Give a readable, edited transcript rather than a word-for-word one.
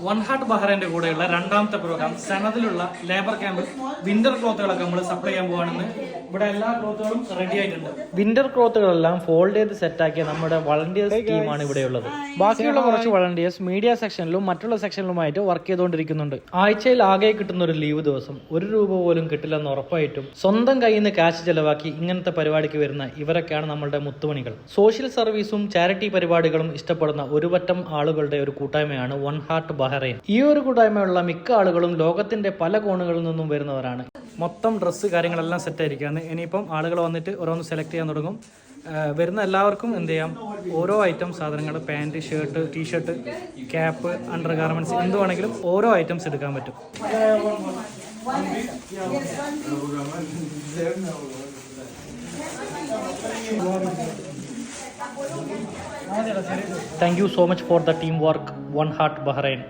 One heart ബഹ്റൈൻ്റെ കൂടെയുള്ള രണ്ടാമത്തെ programme സനദിലുള്ള labour camp winter ക്ലോത്തുകളൊക്കെ നമ്മൾ സപ്ലൈ ചെയ്യാൻ പോവാണെന്ന്. ഇവിടെ എല്ലാ ക്ലോത്തുകളും റെഡി ആയിട്ടുണ്ട്. വിന്റർ ക്ലോത്തുകളെല്ലാം ഫോൾഡ് ചെയ്ത് സെറ്റാക്കിയ നമ്മുടെ വളണ്ടിയേഴ്സ് ടീമാണ് ഇവിടെയുള്ളത്. ബാക്കിയുള്ള കുറച്ച് വളണ്ടിയേഴ്സ് മീഡിയ സെക്ഷനിലും മറ്റുള്ള സെക്ഷനിലുമായിട്ട് വർക്ക് ചെയ്തുകൊണ്ടിരിക്കുന്നുണ്ട്. ആഴ്ചയിൽ ആകെ കിട്ടുന്ന ഒരു ലീവ് ദിവസം ₹1 പോലും കിട്ടില്ലെന്ന് ഉറപ്പായിട്ടും സ്വന്തം കയ്യിൽ നിന്ന് കാശ് ചെലവാക്കി ഇങ്ങനത്തെ പരിപാടിക്ക് വരുന്ന ഇവരൊക്കെയാണ് നമ്മളുടെ മുത്തുമണികൾ. സോഷ്യൽ സർവീസും ചാരിറ്റി പരിപാടികളും ഇഷ്ടപ്പെടുന്ന ഒരു പറ്റം ആളുകളുടെ ഒരു കൂട്ടായ്മയാണ് വൺ ഹാർട്ട് ബഹ്റൈൻ. ഈ ഒരു കൂട്ടായ്മയുള്ള മിക്ക ആളുകളും ലോകത്തിന്റെ പല കോണുകളിൽ നിന്നും വരുന്നവരാണ്. മൊത്തം ഡ്രസ്സ് കാര്യങ്ങളെല്ലാം സെറ്റ് ആയിരിക്കുകയാണ്. ഇനിയിപ്പം ആളുകൾ വന്നിട്ട് ഓരോന്ന് സെലക്ട് ചെയ്യാൻ തുടങ്ങും. വരുന്ന എല്ലാവർക്കും എന്ത് ചെയ്യാം, ഓരോ ഐറ്റം സാധനങ്ങൾ, pant, shirt, T-shirt, cap, under garments, എന്ത് വേണമെങ്കിലും ഓരോ ഐറ്റംസ് എടുക്കാൻ പറ്റും. Thank you so much for the teamwork, One Heart Bahrain.